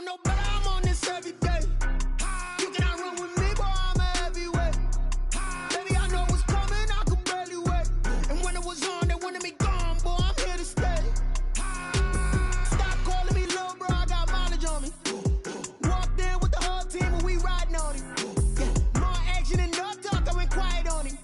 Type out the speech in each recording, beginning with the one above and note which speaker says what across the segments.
Speaker 1: know no better, I'm on this every day. You cannot run with me, boy, I'm a heavyweight. Baby, I know what's coming, I could barely wait. And when it was on, they wanted me gone, boy, I'm here to stay. Stop calling me little bro, I got mileage on me. Walked in with the whole team and we riding on him. Yeah, more action and no talk, I went quiet on him.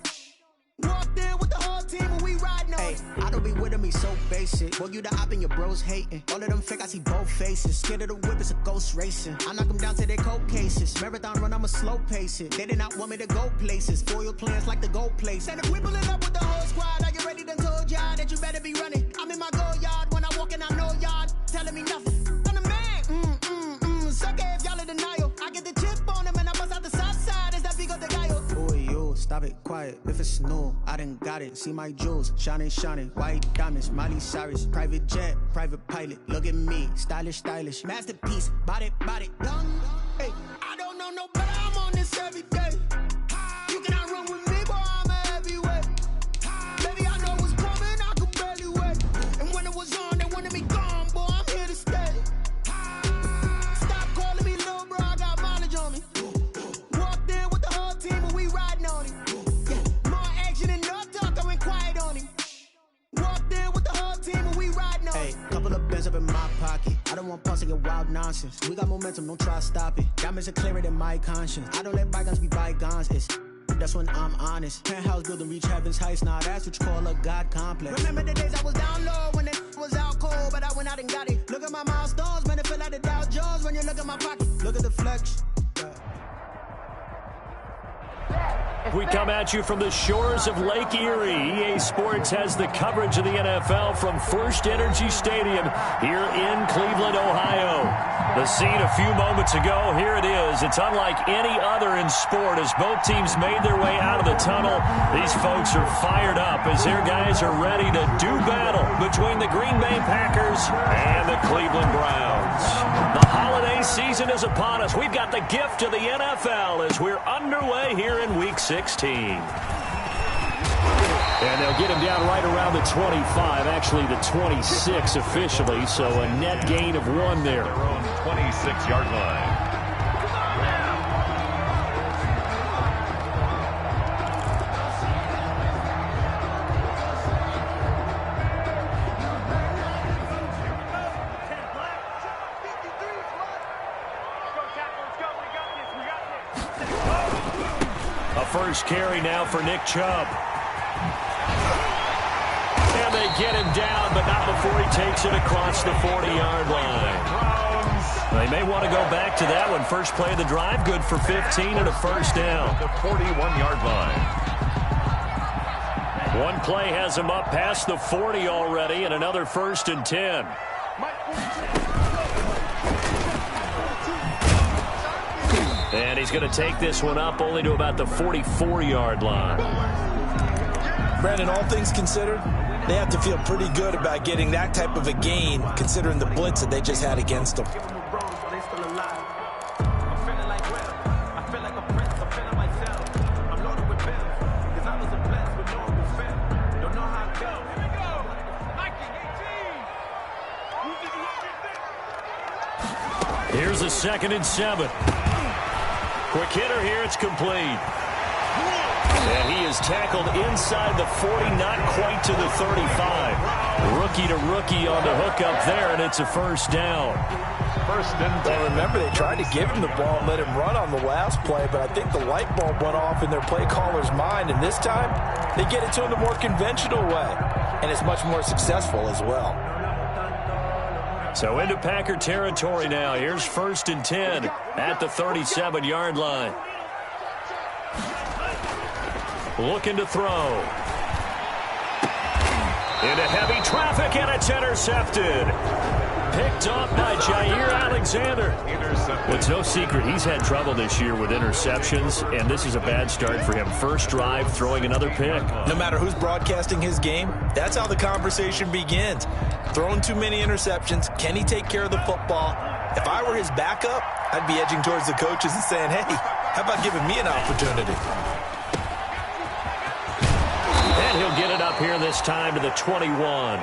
Speaker 1: Walked in with the whole team and we riding on him.
Speaker 2: I don't be with him, he's so basic. Boy, you the op and your bros hating. All of them fake, I see both faces. Scared of the whip, it's a ghost racing. I knock them down to their cold cases. Marathon run, I'ma slow pace it. They did not want me to go places. Foil plans like the gold place. And if we pulling up with the whole squad, I get ready to told y'all that you better be running. I'm in my go yard when I walk in, I know y'all telling me nothing. I'm the man, sucker if y'all in denial. I get the chip on them and I bust out the south side. Is that big of the guy? Boy, you stop it, quiet. If it's new, I done got it. See my jewels, shining, shining. White diamonds, Miley Cyrus. Private jet, private pilot. Look at me, stylish, stylish. Masterpiece, body, young.
Speaker 1: Hey, I don't know no better, I'm on this every day. You cannot run with me, boy, I'm a heavyweight. Baby, I know what's coming, I could barely wait. And when it was on, they wanted me gone, boy, I'm here to stay. Stop calling me little bro, I got mileage on me. Walked in with the whole team and we riding on him. Yeah, more action and no talk, I went quiet on him. Walked in with the whole team and we riding on him.
Speaker 2: Hey, couple of bins up in my pocket. I don't want pulse to get wild nonsense. We got momentum, don't try to stop it. Diamonds are clearer than my conscience. I don't let bygones be bygones. That's when I'm honest. Penthouse building reach heaven's heights. Now that's what you call a God complex.
Speaker 1: Remember the days I was down low when it was out cold, but I went out and got it. Look at my milestones, man, it feel like the Dow Jones when you look at my pocket.
Speaker 2: Look at the flex.
Speaker 3: We come at you from the shores of Lake Erie. EA Sports has the coverage of the NFL from First Energy Stadium here in Cleveland, Ohio. The scene a few moments ago, here it is. It's unlike any other in sport as both teams made their way out of the tunnel. These folks are fired up as their guys are ready to do battle between the Green Bay Packers and the Cleveland Browns. The holiday season is upon us. We've got the gift of the NFL as we're underway here in Week 16. And they'll get him down right around the 25, actually the 26 officially, so a net gain of 1 there.
Speaker 4: Their own 26-yard line.
Speaker 3: First carry now for Nick Chubb. And they get him down, but not before he takes it across the 40-yard line. They may want to go back to that one. First play of the drive, good for 15 and a first down.
Speaker 4: The 41-yard line.
Speaker 3: One play has him up past the 40 already, and another 1st and 10. And he's going to take this one up only to about the 44-yard line.
Speaker 5: Brandon, all things considered, they have to feel pretty good about getting that type of a gain, considering the blitz that they just had against them.
Speaker 3: Here's a 2nd and 7. Quick hitter here, it's complete. And he is tackled inside the 40, not quite to the 35. Rookie to rookie on the hookup there, and it's a first down.
Speaker 5: First and 10. Remember, they tried to give him the ball and let him run on the last play, but I think the light bulb went off in their play caller's mind, and this time they get it to him the more conventional way, and it's much more successful as well.
Speaker 3: So into Packer territory now. Here's 1st and 10 at the 37-yard line. Looking to throw. Into heavy traffic, and it's intercepted. Picked off by Jair Alexander. It's no secret he's had trouble this year with interceptions, and this is a bad start for him. First drive, throwing another pick.
Speaker 5: No matter who's broadcasting his game, that's how the conversation begins. Throwing too many interceptions, can he take care of the football? If I were his backup, I'd be edging towards the coaches and saying, hey, how about giving me an opportunity?
Speaker 3: And he'll get it up here in the this time to the 21.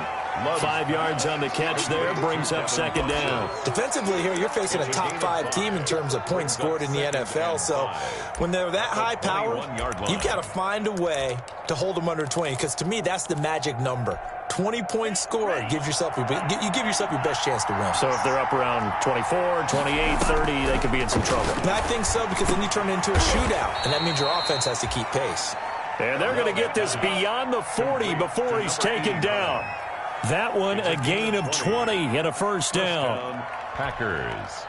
Speaker 3: 5 yards on the catch there, brings up second down.
Speaker 5: Defensively here, you're facing a top 5 team in terms of points scored in the NFL. So when they're that high powered, you've got to find a way to hold them under 20, because to me, that's the magic number. 20 points scored, you give yourself your best chance to win.
Speaker 3: So if they're up around 24, 28, 30, they could be in some trouble.
Speaker 5: And I think so, because then you turn it into a shootout, and that means your offense has to keep pace.
Speaker 3: And they're going to get this beyond the 40 before he's taken down. That one, a gain of 20 and a first down.
Speaker 4: Packers.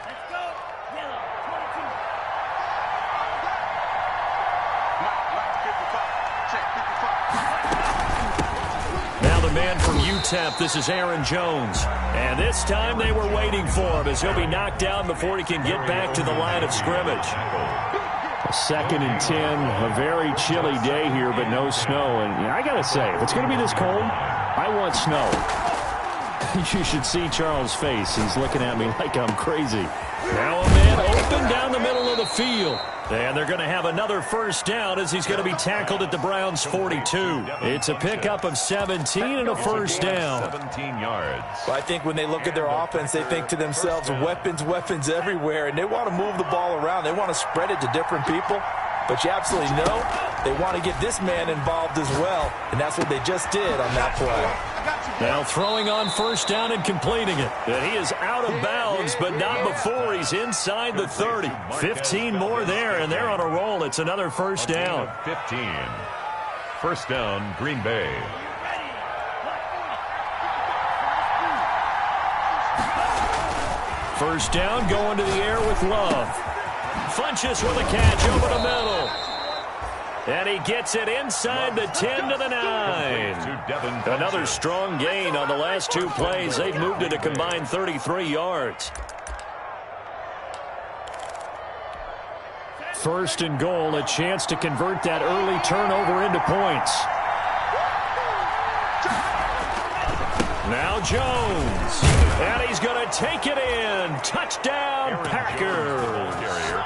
Speaker 3: Now the man from UTEP, this is Aaron Jones. And this time they were waiting for him as he'll be knocked down before he can get back to the line of scrimmage. 2nd and 10, a very chilly day here, but no snow. And I got to say, if it's going to be this cold, I want snow. You should see Charles' face. He's looking at me like I'm crazy. Now a man open down the middle of the field. And they're going to have another first down as he's going to be tackled at the Browns' 42. It's a pickup of 17 and a first down.
Speaker 4: 17 yards.
Speaker 5: Well, I think when they look at their offense, they think to themselves, weapons everywhere, and they want to move the ball around. They want to spread it to different people. But you absolutely know they want to get this man involved as well, and that's what they just did on that play.
Speaker 3: Now throwing on first down and completing it. And he is out of bounds, but not before he's inside the 30. 15 more there, and they're on a roll. It's another first down.
Speaker 4: 15. First down, Green Bay.
Speaker 3: First down, going to the air with Love. Funches with a catch over the middle. And he gets it inside the 10 to the 9. Another strong gain on the last 2 plays. They've moved it a combined 33 yards. First and goal, a chance to convert that early turnover into points. Now Jones. And he's going to take it in. Touchdown, Packers.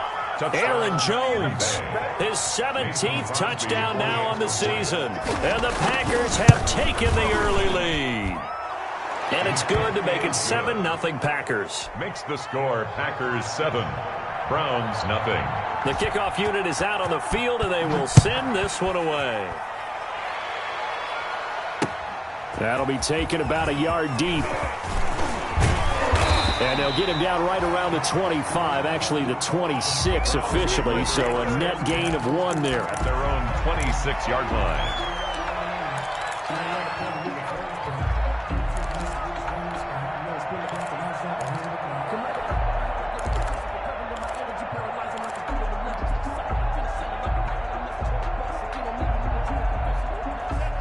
Speaker 3: Aaron Jones, his 17th touchdown now on the season. And the Packers have taken the early lead. And it's good to make it 7-0 Packers.
Speaker 4: Makes the score Packers 7, Browns 0.
Speaker 3: The kickoff unit is out on the field, and they will send this one away. That'll be taken about a yard deep. And they'll get him down right around the 25, actually the 26 officially, so a net gain of 1 there.
Speaker 4: At their own 26-yard line.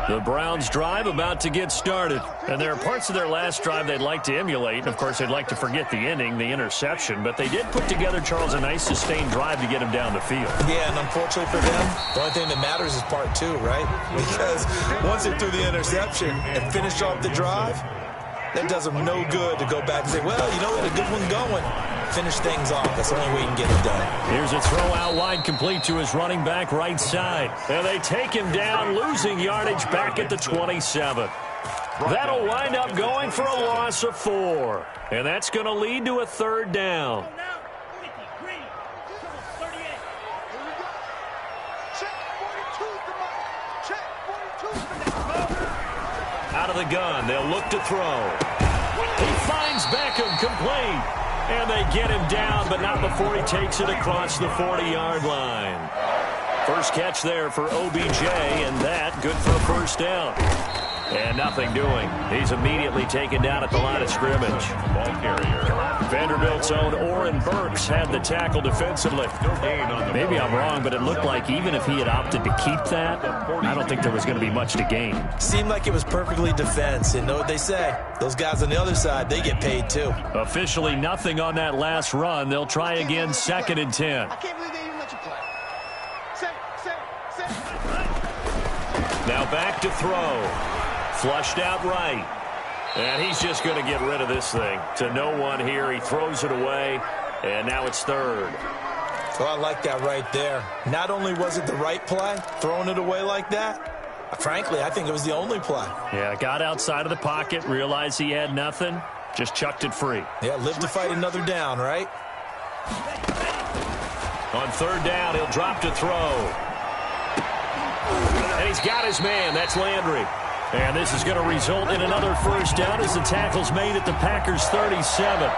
Speaker 3: The Browns drive about to get started. And there are parts of their last drive they'd like to emulate. Of course, they'd like to forget the ending, the interception. But they did put together, Charles, a nice sustained drive to get him down the field.
Speaker 5: Yeah, and unfortunately for them, the only thing that matters is part 2, right? Because once they threw the interception and finished off the drive, that does them no good to go back and say, well, you know, we had a good one going. Finish things off. That's the only way you can get it done.
Speaker 3: Here's a throw out wide, complete to his running back right side. And they take him down, losing yardage back at the 27. That'll wind up going for a loss of 4. And that's going to lead to a third down. Out of the gun, they'll look to throw. He finds Beckham, complete. And they get him down, but not before he takes it across the 40-yard line. First catch there for OBJ, and that good for a first down. And nothing doing. He's immediately taken down at the line of scrimmage.
Speaker 4: Ball carrier.
Speaker 3: Vanderbilt's own Oren Burks had the tackle defensively. Maybe I'm wrong, but it looked like even if he had opted to keep that, I don't think there was going to be much to gain.
Speaker 5: Seemed like it was perfectly defense. And know what they say? Those guys on the other side, they get paid too.
Speaker 3: Officially nothing on that last run. They'll try again, 2nd and 10.
Speaker 1: I can't believe they even let you play. Set.
Speaker 3: Now back to throw. Flushed out right. And he's just going to get rid of this thing. To no one here. He throws it away. And now it's third.
Speaker 5: So I like that right there. Not only was it the right play, throwing it away like that, Frankly, I think it was the only play.
Speaker 3: Yeah, got outside of the pocket, realized he had nothing, just chucked it free.
Speaker 5: Yeah, live to fight another down, right?
Speaker 3: On third down, he'll drop to throw. And he's got his man. That's Landry. And this is going to result in another first down as the tackle's made at the Packers' 37.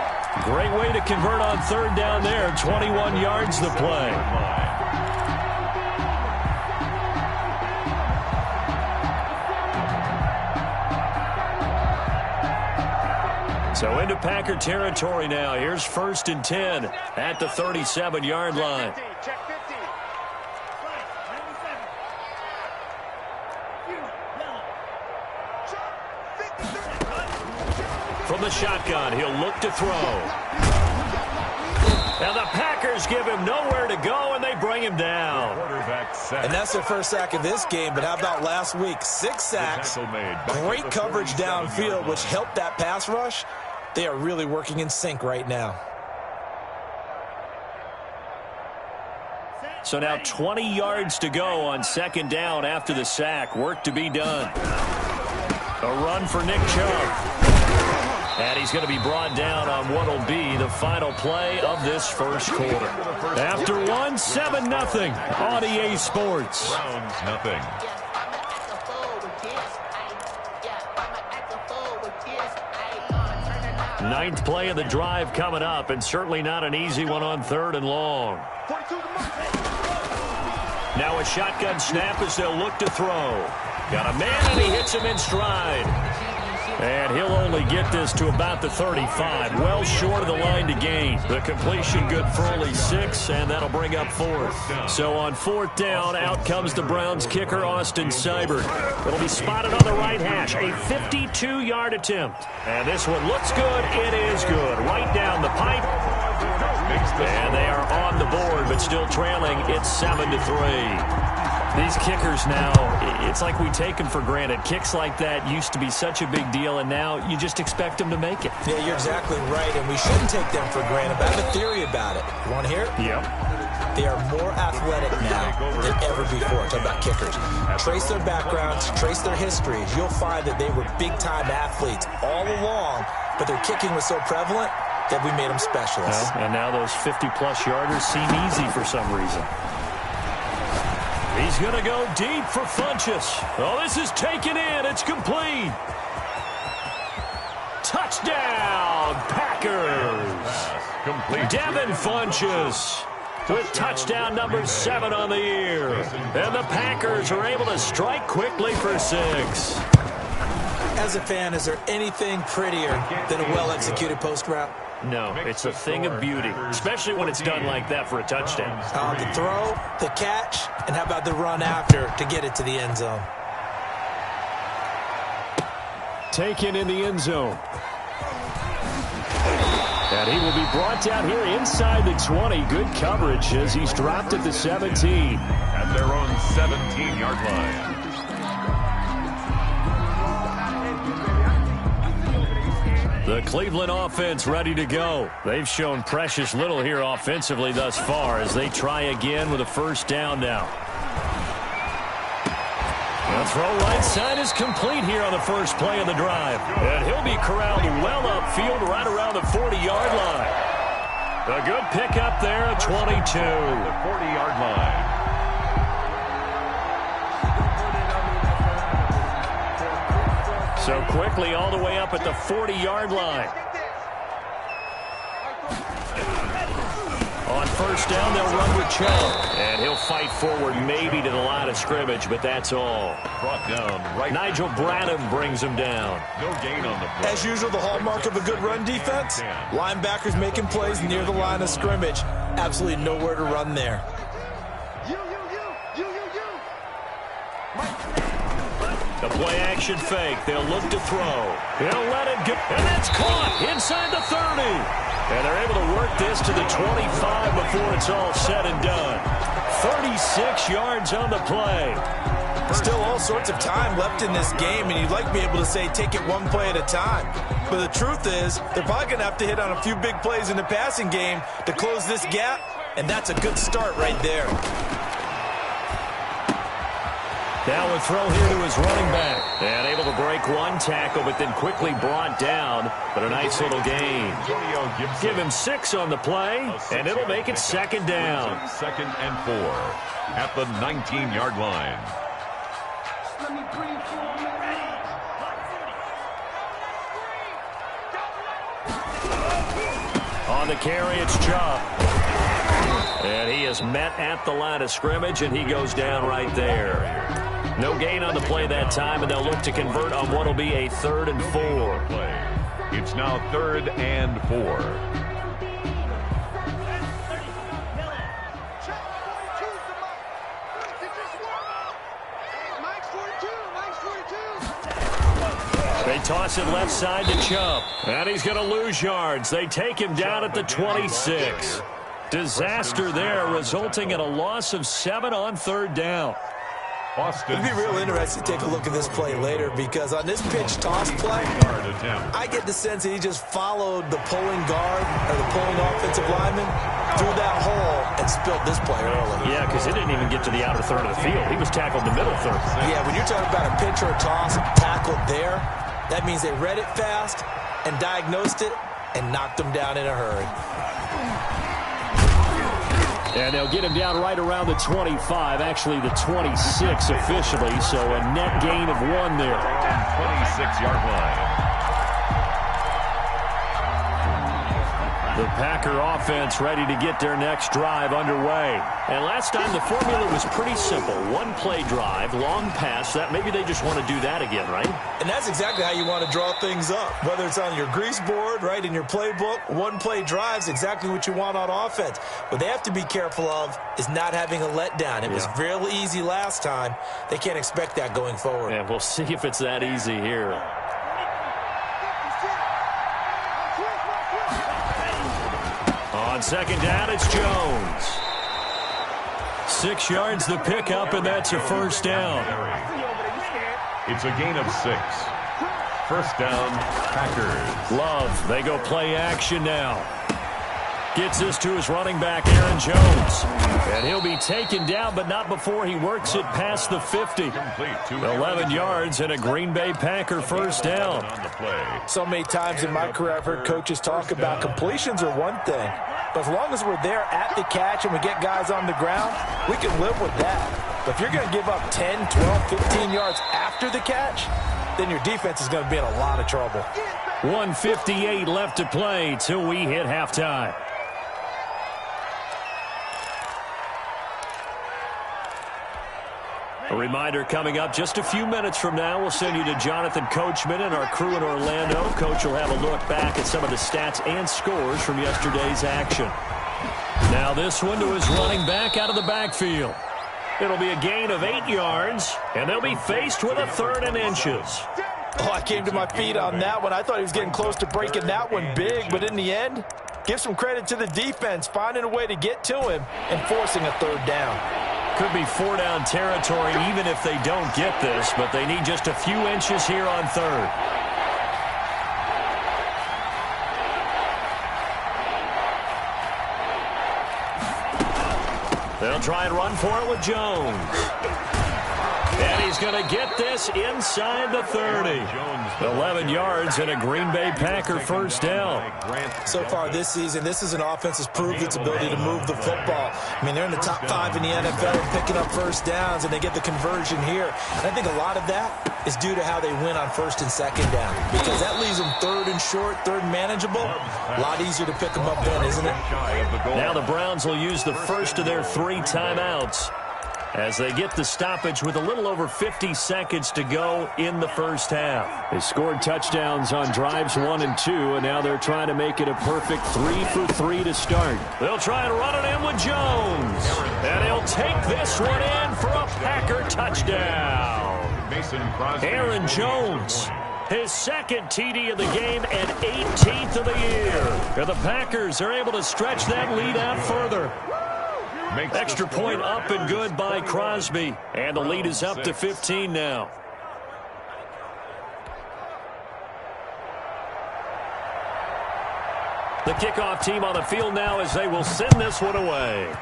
Speaker 3: Great way to convert on third down there. 21 yards the play. So into Packer territory now. Here's 1st and 10 at the 37-yard line. From the shotgun, he'll look to throw. And the Packers give him nowhere to go, and they bring him down.
Speaker 5: And that's their first sack of this game, but how about last week? 6 sacks, great coverage downfield, which helped that pass rush. They are really working in sync right now.
Speaker 3: So now 20 yards to go on 2nd down after the sack. Work to be done. A run for Nick Chubb. And he's going to be brought down on what will be the final play of this first quarter. After one, 7-0 on EA Sports.
Speaker 4: Browns nothing.
Speaker 3: Ninth play of the drive coming up, and certainly not an easy one on 3rd and long. Now a shotgun snap as they'll look to throw. Got a man, and he hits him in stride. And he'll only get this to about the 35. Well short of the line to gain. The completion good for only 6, and that'll bring up 4th. So on 4th down, out comes the Browns kicker, Austin Seibert. It'll be spotted on the right hash. A 52-yard attempt. And this one looks good. It is good. Right down the pipe. And they are on the board, but still trailing. It's 7-3. These kickers now, it's like we take them for granted. Kicks like that used to be such a big deal, and now you just expect them to make it.
Speaker 5: Yeah, you're exactly right, and we shouldn't take them for granted. But I have a theory about it. You want to hear it?
Speaker 3: Yep.
Speaker 5: They are more athletic now than ever before. Talking about kickers. Trace their backgrounds, trace their histories. You'll find that they were big-time athletes all along, but their kicking was so prevalent that we made them specialists.
Speaker 3: And now those 50-plus yarders seem easy for some reason. He's going to go deep for Funchess. Oh, this is taken in. It's complete. Touchdown, Packers. Devin Funchess with touchdown number 7 on the year. And the Packers are able to strike quickly for 6.
Speaker 5: As a fan, is there anything prettier than a well-executed post route?
Speaker 3: No, it's a thing of beauty, especially when it's done like that for a touchdown.
Speaker 5: The throw, the catch, and how about the run after to get it to the end zone?
Speaker 3: Taken in the end zone. And he will be brought down here inside the 20. Good coverage as he's dropped at the 17.
Speaker 4: At their own 17-yard line.
Speaker 3: The Cleveland offense ready to go. They've shown precious little here offensively thus far as they try again with a first down now. The throw right side is complete here on the first play of the drive. And he'll be corralled well upfield right around the 40-yard line. A good pickup there at 22.
Speaker 4: The 40-yard line.
Speaker 3: So quickly all the way up at the 40-yard line. On first down, they'll run with Chubb. And he'll fight forward maybe to the line of scrimmage, but that's all.
Speaker 4: Brought down right.
Speaker 3: Nigel Bradham brings him down.
Speaker 4: No gain on the play.
Speaker 5: As usual, the hallmark of a good run defense, linebackers making plays near the line of scrimmage. Absolutely nowhere to run there.
Speaker 3: The play-action fake. They'll look to throw. He'll let it go. And that's caught inside the 30. And they're able to work this to the 25 before it's all said and done. 36 yards on the play.
Speaker 5: Still all sorts of time left in this game, and you'd like to be able to say take it one play at a time. But the truth is, they're probably going to have to hit on a few big plays in the passing game to close this gap, and that's a good start right there.
Speaker 3: Now a throw here to his running back. And able to break one tackle, but then quickly brought down. But a nice little gain. Give him 6 on the play, and it'll make it second down.
Speaker 4: 2nd and 4 at the 19-yard line.
Speaker 3: On the carry, it's Chubb. And he is met at the line of scrimmage, and he goes down right there. No gain on the play that time, and they'll look to convert on what will be a 3rd and 4.
Speaker 4: It's now 3rd and 4.
Speaker 3: They toss it left side to Chubb. And he's going to lose yards. They take him down at the 26. Disaster there, resulting in a loss of 7 on 3rd down.
Speaker 5: It'd be real interesting to take a look at this play later, because on this pitch toss play, I get the sense that he just followed the pulling guard or the pulling offensive lineman through that hole and spilled this play early.
Speaker 3: Yeah, because it didn't even get to the outer third of the field. He was tackled in the middle third.
Speaker 5: Yeah, when you're talking about a pitch or a toss tackled there, that means they read it fast and diagnosed it and knocked him down in a hurry.
Speaker 3: And they'll get him down right around the 25, actually the 26 officially, so a net gain of 1 there.
Speaker 4: 26-yard line.
Speaker 3: The Packer offense ready to get their next drive underway. And last time the formula was pretty simple. 1-play drive, long pass. That maybe they just want to do that again, right?
Speaker 5: And that's exactly how you want to draw things up. Whether it's on your grease board, right, in your playbook, 1-play drive is exactly what you want on offense. What they have to be careful of is not having a letdown. It was real easy last time. They can't expect that going forward.
Speaker 3: And we'll see if it's that easy here. On 2nd down, it's Jones. 6 yards the pickup, and that's a 1st down.
Speaker 4: It's a gain of 6. 1st down, Packers.
Speaker 3: Love, they go play action now. Gets this to his running back, Aaron Jones. And he'll be taken down, but not before he works it past the 50. 11 yards and a Green Bay Packer 1st down.
Speaker 5: So many times in my career I've heard coaches talk about completions are one thing, but as long as we're there at the catch and we get guys on the ground, we can live with that. But if you're going to give up 10, 12, 15 yards after the catch, then your defense is going to be in a lot of trouble.
Speaker 3: 1:58 left to play till we hit halftime. A reminder coming up just a few minutes from now. We'll send you to Jonathan Coachman and our crew in Orlando. Coach will have a look back at some of the stats and scores from yesterday's action. Now this one to his running back out of the backfield. It'll be a gain of 8 yards, and they'll be faced with a 3rd and inches.
Speaker 5: Oh, I came to my feet on that one. I thought he was getting close to breaking that one big, but in the end, give some credit to the defense, finding a way to get to him and forcing a 3rd down.
Speaker 3: Could be 4-down territory even if they don't get this, but they need just a few inches here on 3rd. They'll try and run for it with Jones. And he's going to get this inside the 30. 11 yards and a Green Bay Packer 1st down.
Speaker 5: So far this season, this is an offense that's proved its ability to move the football. I mean, they're in the top 5 in the NFL picking up 1st downs, and they get the conversion here. And I think a lot of that is due to how they win on 1st and 2nd down, because that leaves them 3rd and short, 3rd and manageable. A lot easier to pick them up then, isn't it?
Speaker 3: Now the Browns will use the first of their 3 timeouts as they get the stoppage with a little over 50 seconds to go in the 1st half. They scored touchdowns on drives 1 and 2, and now they're trying to make it a perfect 3 for 3 to start. They'll try and run it in with Jones, and he'll take this one in for a Packer touchdown. Aaron Jones, his 2nd TD of the game and 18th of the year. And the Packers are able to stretch that lead out further. Extra point up and good by Crosby. And the lead is up to 15 now. The kickoff team on the field now as they will send this one away.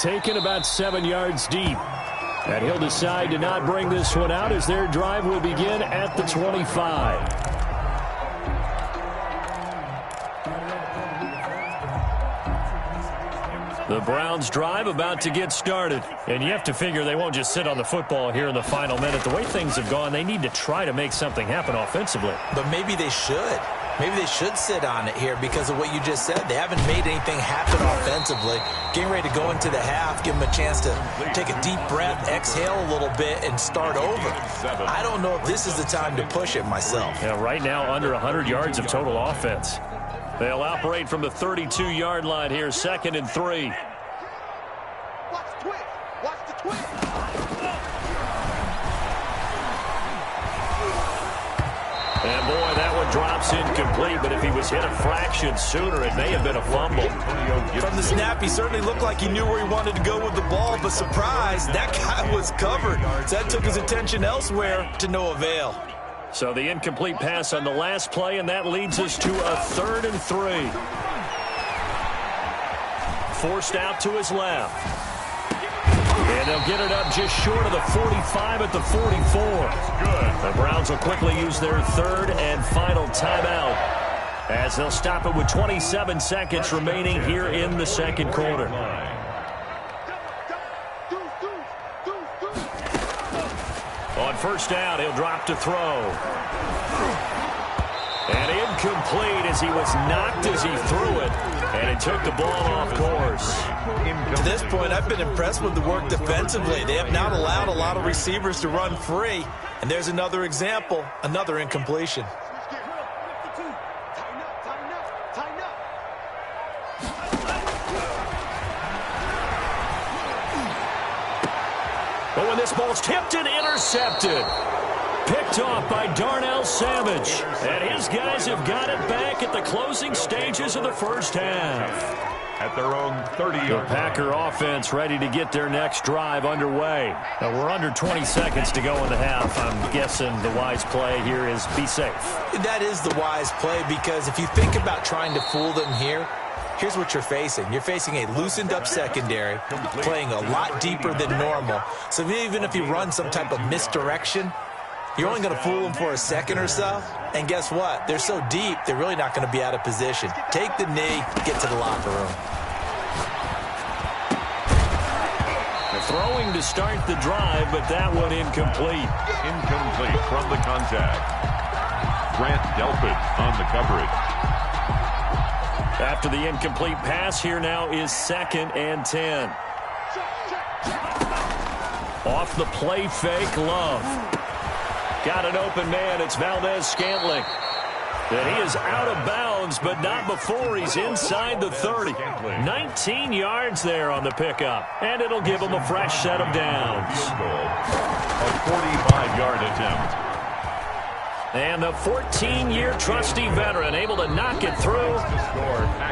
Speaker 3: taken about 7 yards deep. And he'll decide to not bring this one out as their drive will begin at the 25. The Browns' drive about to get started. And you have to figure they won't just sit on the football here in the final minute. The way things have gone, they need to try to make something happen offensively.
Speaker 5: But maybe they should. Maybe they should sit on it here because of what you just said. They haven't made anything happen offensively. Getting ready to go into the half, give them a chance to take a deep breath, exhale a little bit, and start over. I don't know if this is the time to push it myself.
Speaker 3: Yeah, right now under 100 yards of total offense. They'll operate from the 32-yard line here, 2nd and 3.
Speaker 1: Watch the twist. Watch the twist.
Speaker 3: And boy, that one drops incomplete, but if he was hit a fraction sooner, it may have been a fumble.
Speaker 5: From the snap, he certainly looked like he knew where he wanted to go with the ball, but surprise, that guy was covered. So that took his attention elsewhere to no avail.
Speaker 3: So the incomplete pass on the last play, and that leads us to a 3rd and 3. Forced out to his left. And they'll get it up just short of the 45 at the 44. Good. The Browns will quickly use their 3rd and final timeout as they'll stop it with 27 seconds remaining here in the 2nd quarter. On 1st down, he'll drop to throw. And incomplete as he was knocked as he threw it. And it took the ball off course.
Speaker 5: To this point, I've been impressed with the work defensively. They have not allowed a lot of receivers to run free. And there's another example, another incompletion.
Speaker 3: But when this ball's tipped and intercepted. Picked off by Darnell Savage. And his guys have got it back at the closing stages of the 1st half.
Speaker 4: At their own 30-yard
Speaker 3: The Packer offense ready to get their next drive underway. Now we're under 20 seconds to go in the half. I'm guessing the wise play here is be safe.
Speaker 5: That is the wise play because if you think about trying to fool them here, here's what you're facing. You're facing a loosened up secondary, playing a lot deeper than normal. So even if you run some type of misdirection, you're only going to fool them for a second or so. And guess what? They're so deep, they're really not going to be out of position. Take the knee, get to the locker room.
Speaker 3: They're throwing to start the drive, but that one incomplete.
Speaker 4: Incomplete from the contact. Grant Delpit on the coverage.
Speaker 3: After the incomplete pass, here now is 2nd and 10. Off the play fake, Love. Got an open man. It's Valdez-Scantling. And he is out of bounds, but not before he's inside the 30. 19 yards there on the pickup. And it'll give him a fresh set of downs.
Speaker 4: A 45-yard attempt.
Speaker 3: And the 14-year trusty veteran able to knock it through.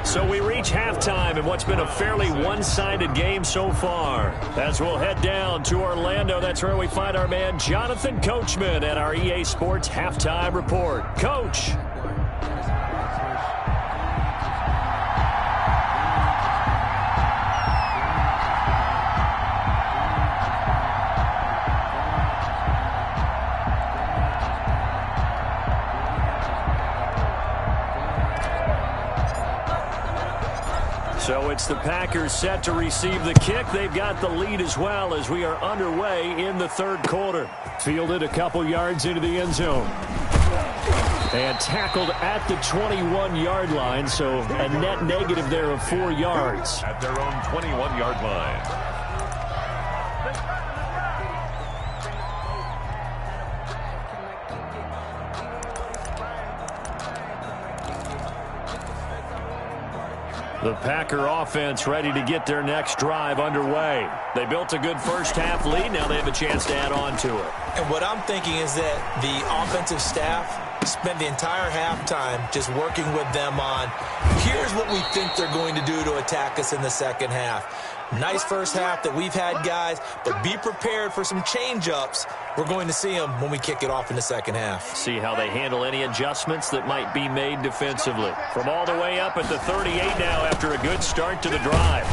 Speaker 3: So we reach halftime in what's been a fairly one-sided game so far. As we'll head down to Orlando, that's where we find our man Jonathan Coachman at our EA Sports Halftime Report. Coach. So it's the Packers set to receive the kick. They've got the lead as well as we are underway in the 3rd quarter. Fielded a couple yards into the end zone. And tackled at the 21-yard line, so a net negative there of 4 yards.
Speaker 4: At their own 21-yard line.
Speaker 3: The Packer offense ready to get their next drive underway. They built a good 1st half lead. Now they have a chance to add on to it.
Speaker 5: And what I'm thinking is that the offensive staff spent the entire halftime just working with them on, here's what we think they're going to do to attack us in the 2nd half. Nice 1st half that we've had, guys, but be prepared for some change-ups. We're going to see them when we kick it off in the 2nd half.
Speaker 3: See how they handle any adjustments that might be made defensively. From all the way up at the 38 now after a good start to the drive.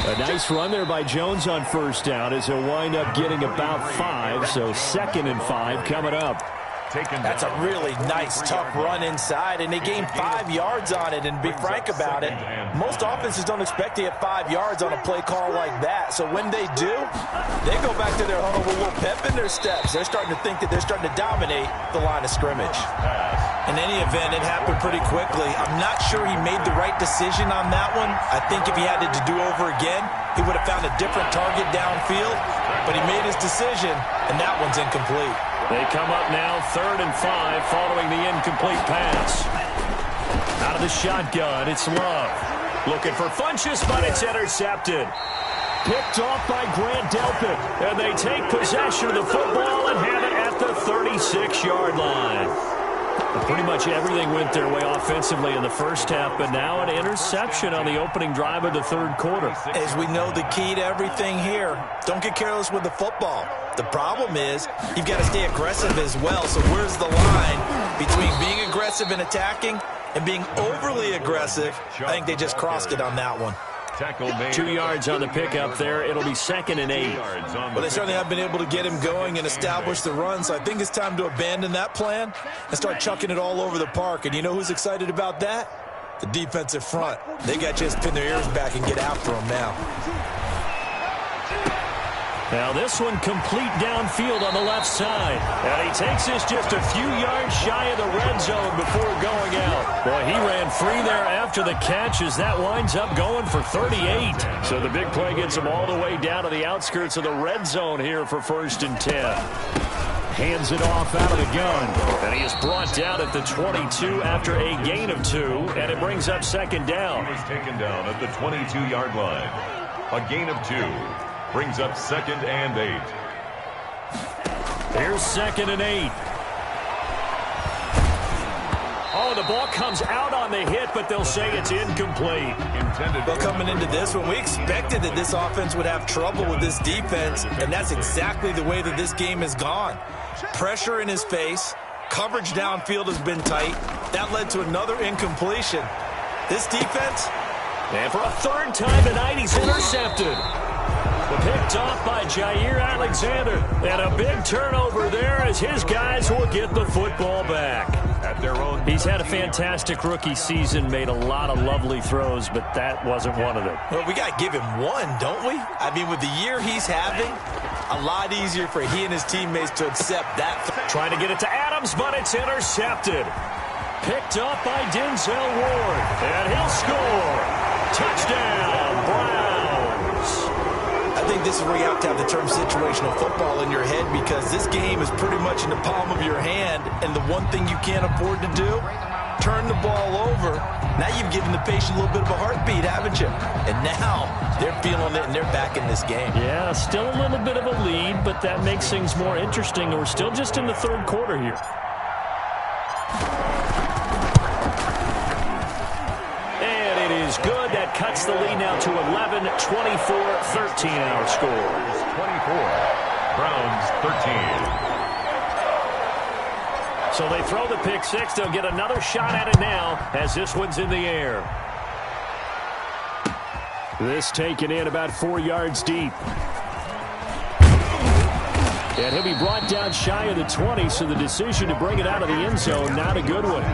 Speaker 3: A nice run there by Jones on first down as he'll wind up getting about 5, so 2nd and 5 coming up.
Speaker 5: That's a really nice, tough run inside, and they gained 5 yards on it. And to be frank about it, most offenses don't expect to get 5 yards on a play call like that. So when they do, they go back to their huddle with a little pep in their steps. They're starting to think that they're starting to dominate the line of scrimmage. In any event, it happened pretty quickly. I'm not sure he made the right decision on that one. I think if he had it to do over again, he would have found a different target downfield. But he made his decision, and that one's incomplete.
Speaker 3: They come up now 3rd and 5 following the incomplete pass. Out of the shotgun, it's Love. Looking for Funchess, but it's intercepted. Picked off by Grant Delpit. And they take possession of the football and have it at the 36-yard line. And pretty much everything went their way offensively in the first half, but now an interception on the opening drive of the 3rd quarter.
Speaker 5: As we know, the key to everything here, don't get careless with the football. The problem is you've got to stay aggressive as well. So where's the line between being aggressive and attacking and being overly aggressive? I think they just crossed it on that one.
Speaker 3: 2 yards on the pickup there. It'll be 2nd and 8.
Speaker 5: Well, they certainly have been able to get him going and establish the run, so I think it's time to abandon that plan and start chucking it all over the park. And you know who's excited about that? The defensive front. They got to just pin their ears back and get after him now.
Speaker 3: Now this one complete downfield on the left side. And he takes this just a few yards shy of the red zone before going out. Boy, he ran free there after the catch as that winds up going for 38. So the big play gets him all the way down to the outskirts of the red zone here for 1st and 10. Hands it off out of the gun. And he is brought down at the 22 after a gain of 2. And it brings up 2nd down.
Speaker 4: He was taken down at the 22-yard line. A gain of 2. Brings up 2nd and 8.
Speaker 3: Here's 2nd and 8. Oh, the ball comes out on the hit, but they'll say it's incomplete.
Speaker 5: Well, coming into this one, we expected that this offense would have trouble with this defense, and that's exactly the way that this game has gone. Pressure in his face. Coverage downfield has been tight. That led to another incompletion. This defense.
Speaker 3: And for a 3rd time tonight, he's intercepted. Picked off by Jair Alexander. And a big turnover there as his guys will get the football back.
Speaker 4: At their own.
Speaker 3: He's had a fantastic rookie season, made a lot of lovely throws, but that wasn't one of them.
Speaker 5: Well, we got to give him one, don't we? I mean, with the year he's having, a lot easier for he and his teammates to accept that.
Speaker 3: Trying to get it to Adams, but it's intercepted. Picked up by Denzel Ward. And he'll score. Touchdown, Browns.
Speaker 5: I think this is where you have to have the term situational football in your head, because this game is pretty much in the palm of your hand, and the one thing you can't afford to do, turn the ball over. Now you've given the patient a little bit of a heartbeat, haven't you? And now they're feeling it, and they're back in this game.
Speaker 3: Yeah, still a little bit of a lead, but that makes things more interesting. We're still just in the 3rd quarter here. Good. That cuts the lead now to 11, 24-13 our score.
Speaker 4: 24. Browns 13.
Speaker 3: So they throw the pick 6. They'll get another shot at it now as this one's in the air. This taken in about 4 yards deep. And he'll be brought down shy of the 20, so the decision to bring it out of the end zone, not a good one.
Speaker 4: 10.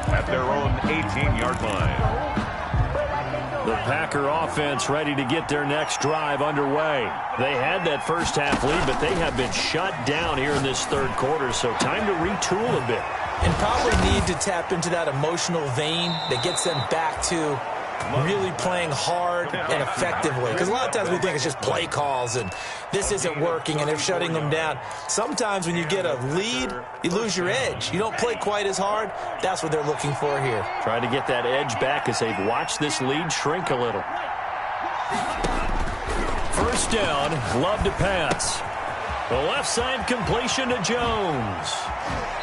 Speaker 4: At their own 18-yard line.
Speaker 3: The Packer offense ready to get their next drive underway. They had that first half lead, but they have been shut down here in this 3rd quarter, so time to retool a bit.
Speaker 5: And probably need to tap into that emotional vein that gets them back to really playing hard and effectively. Because a lot of times we think it's just play calls and this isn't working and they're shutting them down. Sometimes when you get a lead, you lose your edge. You don't play quite as hard. That's what they're looking for here.
Speaker 3: Trying to get that edge back as they've watched this lead shrink a little. 1st down, Love to pass. The left side completion to Jones.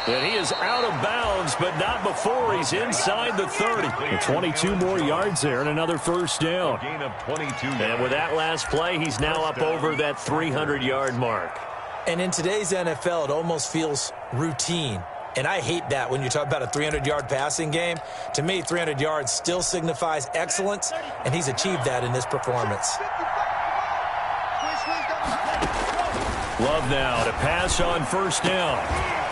Speaker 3: And he is out of bounds, but not before he's inside the 30. And 22 more yards there and another 1st down.
Speaker 4: Gain of 22.
Speaker 3: And with that last play, he's now up over that 300-yard mark.
Speaker 5: And in today's NFL, it almost feels routine. And I hate that when you talk about a 300-yard passing game. To me, 300 yards still signifies excellence, and he's achieved that in this performance.
Speaker 3: Love now to pass on first down.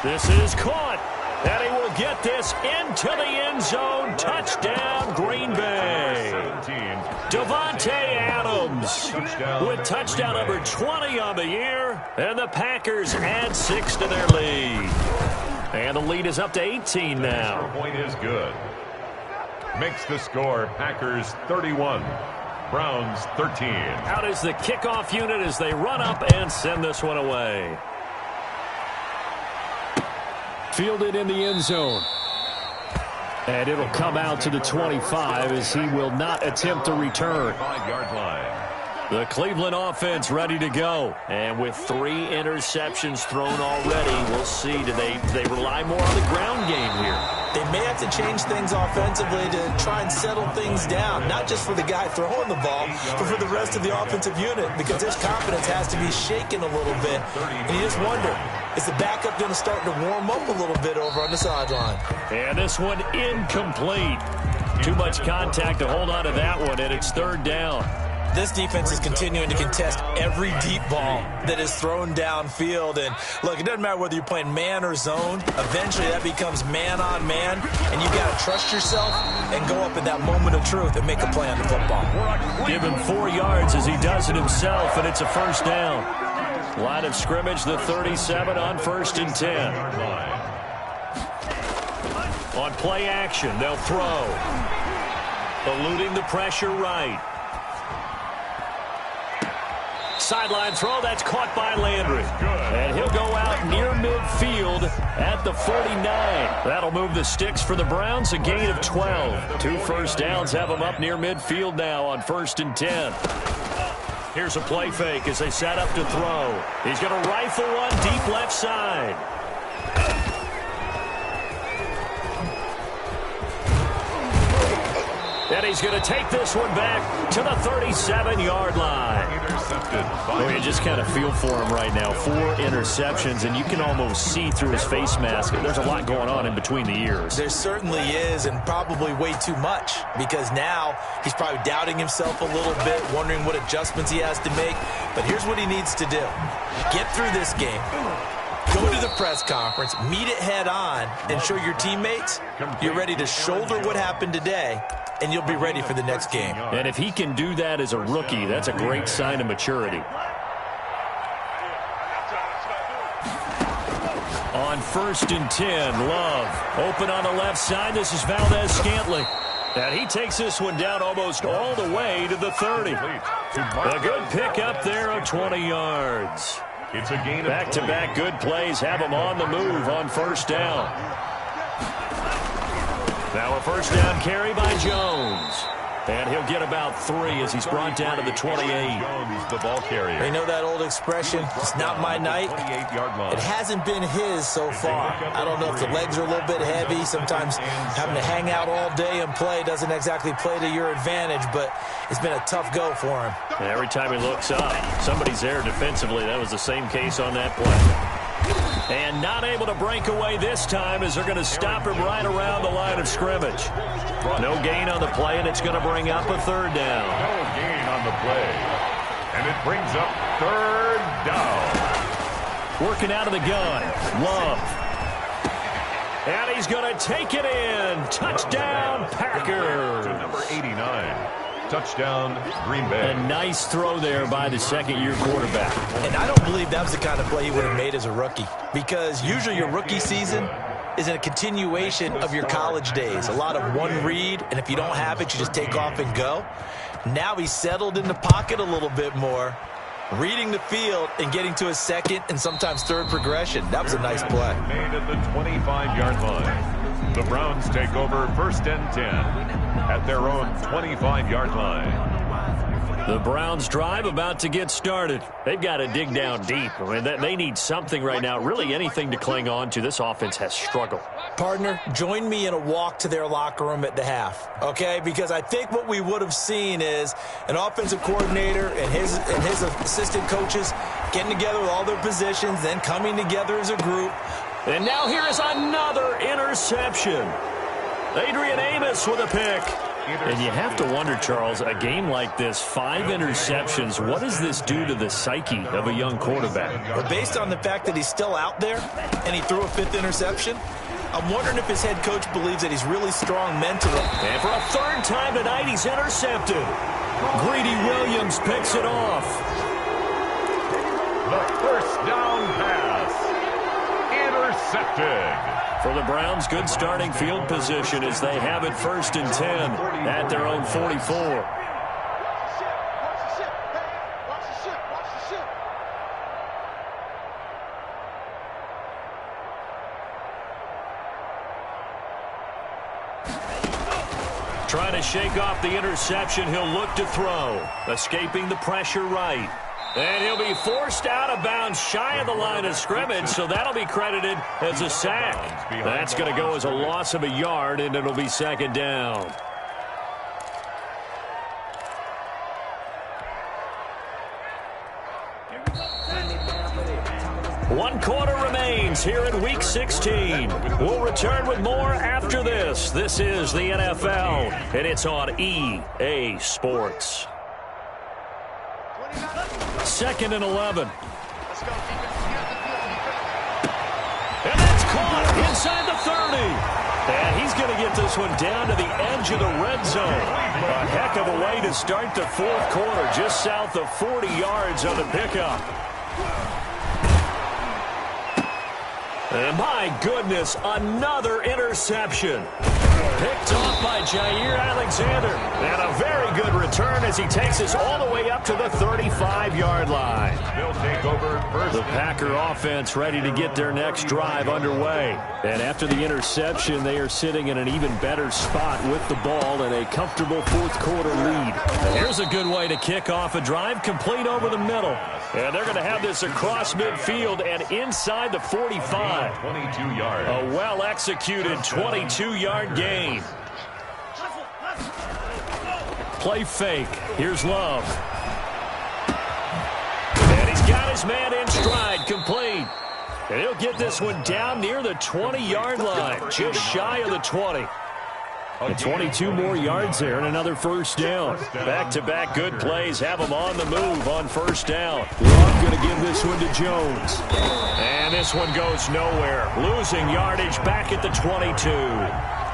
Speaker 3: This is caught, and he will get this into the end zone. Touchdown, Green Bay. Davante Adams with touchdown number 20 on the year, and the Packers add 6 to their lead. And the lead is up to 18 now.
Speaker 4: Point is good. Makes the score Packers 31. Browns 13.
Speaker 3: Out is the kickoff unit as they run up and send this one away. Fielded in the end zone. And it'll come out to the 25 as he will not attempt to return.
Speaker 4: 5-yard line.
Speaker 3: The Cleveland offense ready to go. And with 3 interceptions thrown already, we'll see. Do they rely more on the ground game here?
Speaker 5: They may have to change things offensively to try and settle things down, not just for the guy throwing the ball, but for the rest of the offensive unit, because his confidence has to be shaken a little bit. And you just wonder, is the backup going to start to warm up a little bit over on the sideline?
Speaker 3: And this one incomplete. Too much contact to hold on to that one, and it's 3rd down.
Speaker 5: This defense is continuing to contest every deep ball that is thrown downfield. And, look, it doesn't matter whether you're playing man or zone. Eventually, that becomes man-on-man, and you've got to trust yourself and go up in that moment of truth and make a play on the football.
Speaker 3: Give him 4 yards as he does it himself, and it's a 1st down. Line of scrimmage, the 37 on 1st and 10. On play action, they'll throw. Eluding the pressure right. Sideline throw, that's caught by Landry. And he'll go out near midfield at the 49. That'll move the sticks for the Browns, a gain of 12. 2 first downs have them up near midfield now on 1st and 10. Here's a play fake as they set up to throw. He's going to rifle one deep left side. And he's going to take this one back to the 37-yard line.
Speaker 4: Intercepted.
Speaker 3: Well, you just kind of feel for him right now. 4 interceptions, and you can almost see through his face mask. There's a lot going on in between the ears.
Speaker 5: There certainly is, and probably way too much, because now he's probably doubting himself a little bit, wondering what adjustments he has to make. But here's what he needs to do. Get through this game. Go to the press conference, meet it head on, and show your teammates you're ready to shoulder what happened today, and you'll be ready for the next game.
Speaker 3: And if he can do that as a rookie, that's a great sign of maturity. On 1st and 10, Love. Open on the left side. This is Valdez-Scantling. And he takes this one down almost all the way to the 30. A good pickup there of 20 yards.
Speaker 4: It's a gain of
Speaker 3: Back-to-back good plays have him on the move on 1st down. Now a 1st down carry by Jones. And he'll get about 3 as he's brought down to the 28.
Speaker 4: Jones, the ball carrier.
Speaker 5: They know that old expression, it's not my night.
Speaker 4: 28-yard line.
Speaker 5: It hasn't been his so far. I don't know if the legs are a little bit heavy. Sometimes having to hang out all day and play doesn't exactly play to your advantage, but it's been a tough go for him.
Speaker 3: And every time he looks up, somebody's there defensively. That was the same case on that play. And not able to break away this time as they're going to stop him right around the line of scrimmage. No gain on the play, and it's going to bring up a 3rd down.
Speaker 4: No gain on the play. And it brings up 3rd down.
Speaker 3: Working out of the gun. Love. And he's going to take it in. Touchdown, Packers.
Speaker 4: To number 89. Touchdown, Green Bay.
Speaker 3: A nice throw there by the 2nd-year quarterback.
Speaker 5: And I don't believe that was the kind of play he would have made as a rookie, because usually your rookie season is a continuation of your college days. A lot of one read, and if you don't have it, you just take off and go. Now he's settled in the pocket a little bit more, reading the field and getting to his 2nd and sometimes 3rd progression. That was a nice play.
Speaker 4: Made at the 25-yard line. The Browns take over 1st and 10 at their own 25-yard line.
Speaker 3: The Browns drive about to get started. They've got to dig down deep. I mean, they need something right now, really anything to cling on to. This offense has struggled.
Speaker 5: Partner, join me in a walk to their locker room at the half, okay? Because I think what we would have seen is an offensive coordinator and his assistant coaches getting together with all their positions, then coming together as a group,
Speaker 3: And now here is another interception. Adrian Amos with a pick. And you have to wonder, Charles, a game like this, 5 interceptions, what does this do to the psyche of a young quarterback?
Speaker 5: Well, based on the fact that he's still out there and he threw a 5th interception, I'm wondering if his head coach believes that he's really strong mentally.
Speaker 3: And for a 3rd time tonight, he's intercepted. Greedy Williams picks it off.
Speaker 4: The first down pass. Intercepted.
Speaker 3: For the Browns, good starting field position as they have it 1st and 10 at their own 44. Trying to shake off the interception, he'll look to throw. Escaping the pressure right. And he'll be forced out of bounds shy of the line of scrimmage, so that'll be credited as a sack. That's going to go as a loss of a yard, and it'll be 2nd down. One quarter remains here in Week 16. We'll return with more after this. This is the NFL, and it's on EA Sports. 2nd and 11. And that's caught inside the 30. And he's going to get this one down to the edge of the red zone. A heck of a way to start the 4th quarter, just south of 40 yards on the pickup. And my goodness, another interception. Picked off by Jair Alexander. And a very good return as he takes us all the way up to the 35-yard line.
Speaker 4: They'll take over first.
Speaker 3: The Packer offense ready to get their next drive underway. And after the interception, they are sitting in an even better spot with the ball and a comfortable 4th quarter lead. Here's a good way to kick off a drive, complete over the middle. And they're going to have this across midfield and inside the 45.
Speaker 4: 22 yards.
Speaker 3: A well-executed 22-yard gain. Play fake. Here's Love. And he's got his man in stride, complete. And he'll get this one down near the 20-yard line, just shy of the 20. And 22 more yards there and another 1st down. Back-to-back good plays have them on the move on 1st down. Love going to give this one to Jones. And this one goes nowhere. Losing yardage back at the 22.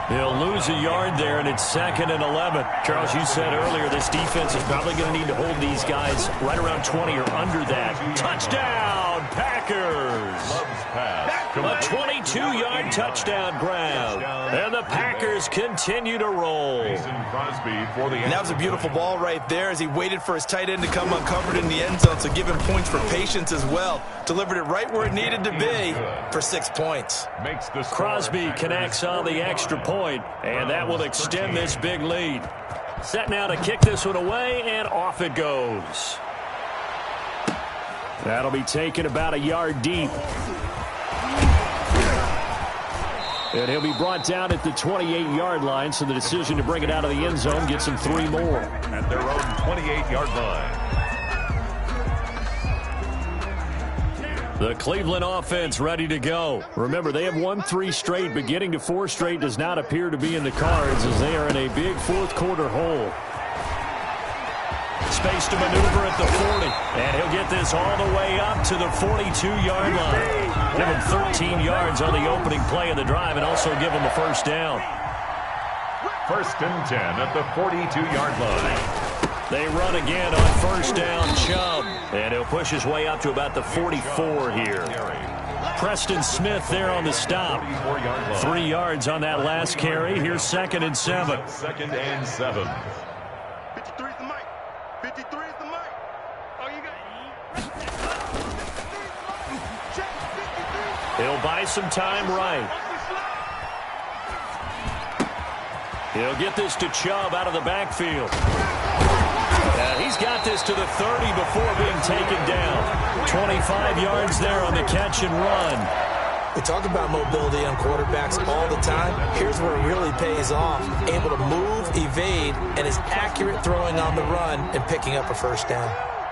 Speaker 3: He'll lose a yard there, and it's 2nd and 11. Charles, you said earlier this defense is probably going to need to hold these guys right around 20 or under that. Touchdown, Packers! A 22-yard touchdown grab. And the Packers continue to roll.
Speaker 5: And that was a beautiful ball right there as he waited for his tight end to come uncovered in the end zone, so give him points for patience as well. Delivered it right where it needed to be for 6 points.
Speaker 3: Crosby connects on the extra point, and that will extend this big lead. Set now to kick this one away, and off it goes. That'll be taken about a yard deep. And he'll be brought down at the 28-yard line, so the decision to bring it out of the end zone gets him 3 more.
Speaker 4: At their own 28-yard line.
Speaker 3: The Cleveland offense ready to go. Remember, they have won 3 straight, but getting to 4 straight does not appear to be in the cards as they are in a big 4th quarter hole. Space to maneuver at the 40, and he'll get this all the way up to the 42-yard line. Give him 13 yards on the opening play of the drive and also give him a 1st down.
Speaker 4: 1st and 10 at the 42-yard line.
Speaker 3: They run again on 1st down, Chubb, and he'll push his way up to about the 44 here. Preston Smith there on the stop. 3 yards on that last carry. Here's 2nd and 7.
Speaker 4: 2nd and 7.
Speaker 1: 53 is the mic. 53 is the mic. Oh, you got
Speaker 3: He'll buy some time right. He'll get this to Chubb out of the backfield. He's got this to the 30 before being taken down. 25 yards there on the catch and run.
Speaker 5: We talk about mobility on quarterbacks all the time. Here's where it really pays off. Able to move, evade, and is accurate throwing on the run and picking up a 1st down.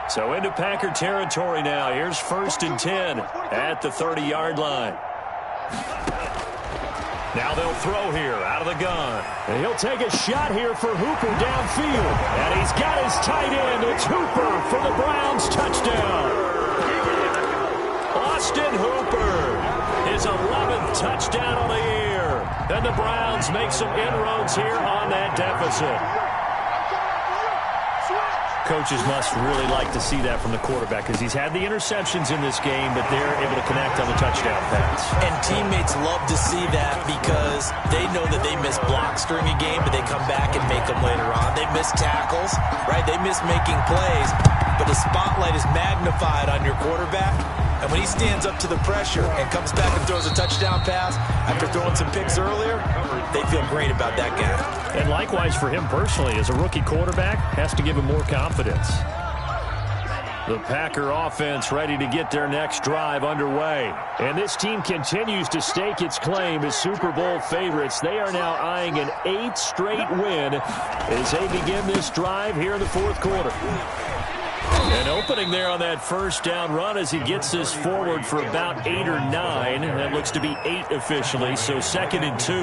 Speaker 3: So into Packer territory now. Here's 1st and 10 at the 30-yard line. Now they'll throw here out of the gun. And he'll take a shot here for Hooper downfield. And he's got his tight end. It's Hooper for the Browns touchdown. Austin Hooper, his 11th touchdown on the year. And the Browns make some inroads here on that deficit. Coaches must really like to see that from the quarterback because he's had the interceptions in this game, but they're able to connect on the touchdown pass.
Speaker 5: And teammates love to see that because they know that they miss blocks during a game, but they come back and make them later on. They miss tackles, right? They miss making plays, but the spotlight is magnified on your quarterback. And when he stands up to the pressure and comes back and throws a touchdown pass after throwing some picks earlier, they feel great about that guy.
Speaker 3: And likewise for him personally, as a rookie quarterback, has to give him more confidence. The Packer offense ready to get their next drive underway. And this team continues to stake its claim as Super Bowl favorites. They are now eyeing an 8th straight win as they begin this drive here in the fourth quarter. And opening there on that first down run as he gets this forward for about 8 or 9. That looks to be 8 officially, so 2nd and 2.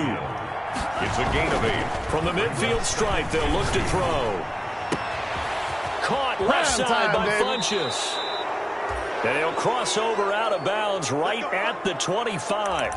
Speaker 4: It's a gain of 8.
Speaker 3: From the midfield stripe, they'll look to throw. Caught left side by Funchess. And he'll cross over out of bounds right at the 25.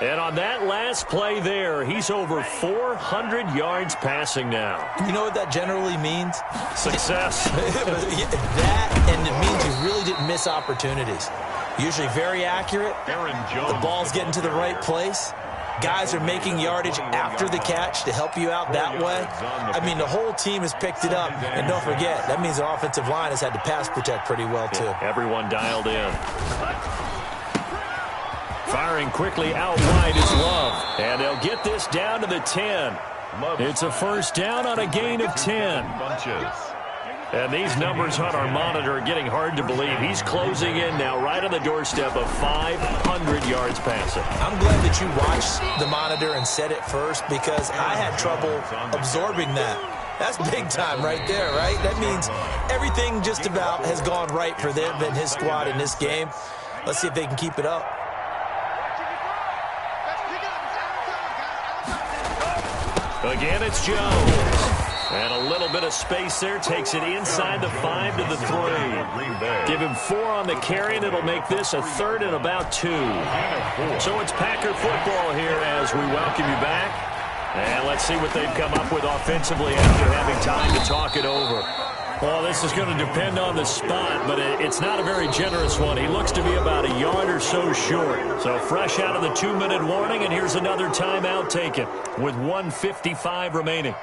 Speaker 3: And on that last play there, he's over 400 yards passing now.
Speaker 5: You know what that generally means?
Speaker 3: Success.
Speaker 5: That, and it means you really didn't miss opportunities. Usually very accurate. The ball's getting to the right place. Guys are making yardage after the catch to help you out that way. I mean, the whole team has picked it up. And don't forget, that means the offensive line has had to pass protect pretty well, too.
Speaker 3: Everyone dialed in. Firing quickly out wide is Love. And they'll get this down to the 10. It's a first down on a gain of 10. And these numbers on our monitor are getting hard to believe. He's closing in now right on the doorstep of 500 yards passing.
Speaker 5: I'm glad that you watched the monitor and said it first because I had trouble absorbing that. That's big time right there, right? That means everything just about has gone right for them and his squad in this game. Let's see if they can keep it up.
Speaker 3: Again, it's Jones. And a little bit of space there. Takes it inside the 5 to the 3. Give him 4 on the carry, and it'll make this a 3rd and about 2. So it's Packer football here as we welcome you back. And let's see what they've come up with offensively after having time to talk it over. Well, this is going to depend on the spot, but it's not a very generous one. He looks to be about a yard or so short. So fresh out of the 2-minute warning, and here's another timeout taken with 1:55 remaining.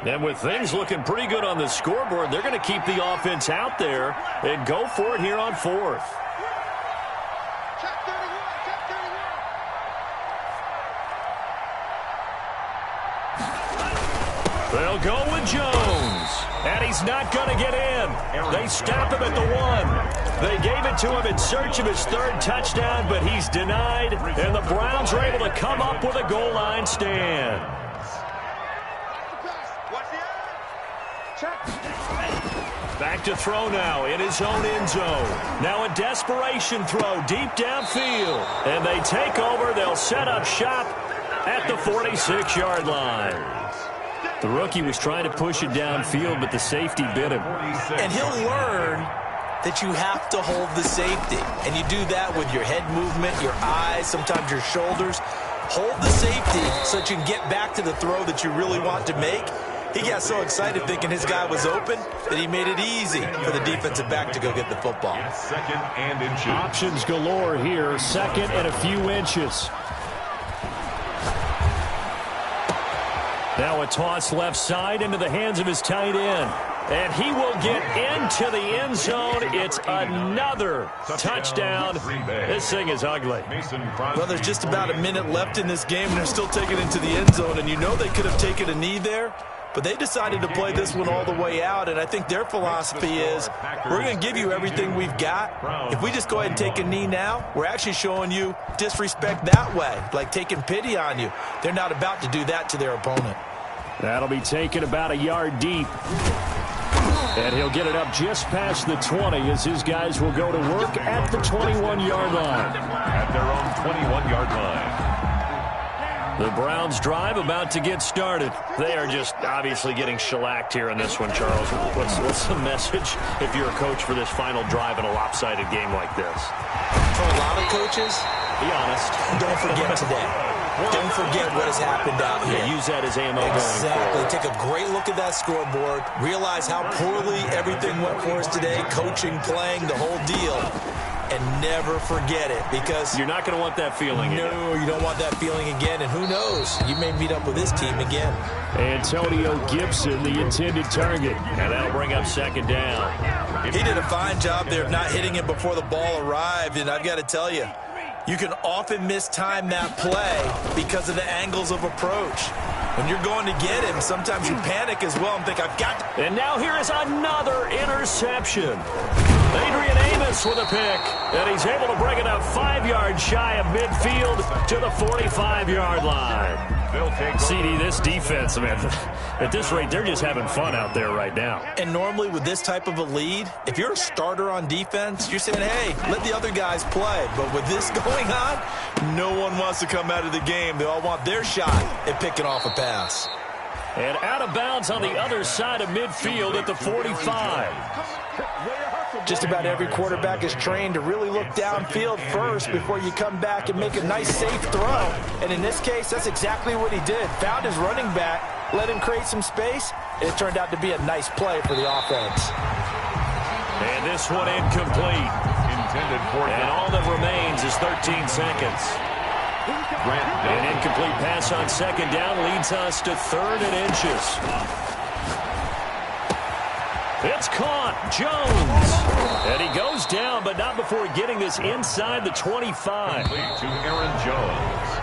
Speaker 3: And with things looking pretty good on the scoreboard, they're going to keep the offense out there and go for it here on 4th. They'll go with Jones. And he's not going to get in. They stop him at the 1. They gave it to him in search of his 3rd touchdown, but he's denied. And the Browns are able to come up with a goal line stand. Back to throw now in his own end zone. Now a desperation throw deep downfield. And they take over. They'll set up shop at the 46-yard line. The rookie was trying to push it downfield, but the safety bit him.
Speaker 5: And he'll learn that you have to hold the safety. And you do that with your head movement, your eyes, sometimes your shoulders. Hold the safety so that you can get back to the throw that you really want to make. He got so excited thinking his guy was open that he made it easy for the defensive back to go get the football.
Speaker 4: 2nd and inches.
Speaker 3: Options galore here. 2nd and a few inches. Now a toss left side into the hands of his tight end. And he will get into the end zone. It's another touchdown. This thing is ugly.
Speaker 5: Well, there's just about a minute left in this game, and they're still taking it into the end zone. And you know they could have taken a knee there, but they decided to play this one all the way out. And I think their philosophy is, we're going to give you everything we've got. If we just go ahead and take a knee now, we're actually showing you disrespect that way, like taking pity on you. They're not about to do that to their opponent.
Speaker 3: That'll be taken about a yard deep. And he'll get it up just past the 20 as his guys will go to work at the 21-yard line.
Speaker 4: At their own 21-yard line.
Speaker 3: The Browns drive about to get started. They are just obviously getting shellacked here in this one, Charles. What's the message if you're a coach for this final drive in a lopsided game like this?
Speaker 5: For a lot of coaches,
Speaker 3: be honest.
Speaker 5: Don't forget today. Don't forget what has happened out here.
Speaker 3: Use that as ammo
Speaker 5: Exactly.
Speaker 3: going forward.
Speaker 5: Take a great look at that scoreboard. Realize how poorly everything went for us today. Coaching, playing, the whole deal. And never forget it, because
Speaker 3: you're not going to want that feeling again.
Speaker 5: No, you don't want that feeling again. And who knows? You may meet up with this team again.
Speaker 3: Antonio Gibson, the intended target. And that'll bring up second down.
Speaker 5: He did a fine job there of not hitting it before the ball arrived. And I've got to tell you, you can often mistime that play because of the angles of approach. When you're going to get him, sometimes you panic as well and think, I've got to.
Speaker 3: And now here is another interception. Adrian Amos with a pick, and he's able to bring it up 5 yards shy of midfield to the 45-yard line. CD, this defense, man, at this rate, they're just having fun out there right now.
Speaker 5: And normally with this type of a lead, if you're a starter on defense, you're saying, hey, let the other guys play. But with this going on, no one wants to come out of the game. They all want their shot at picking off a pass.
Speaker 3: And out of bounds on the other side of midfield at the 45.
Speaker 5: Just about every quarterback is trained to really look downfield first before you come back and make a nice, safe throw. And in this case, that's exactly what he did. Found his running back, let him create some space, and it turned out to be a nice play for the offense.
Speaker 3: And this one incomplete.
Speaker 4: Intended for
Speaker 3: and all that remains is 13 seconds. An incomplete pass on second down leads us to 3rd and inches. It's caught. Jones. And he goes down, but not before getting this inside the 25.
Speaker 4: To Aaron Jones.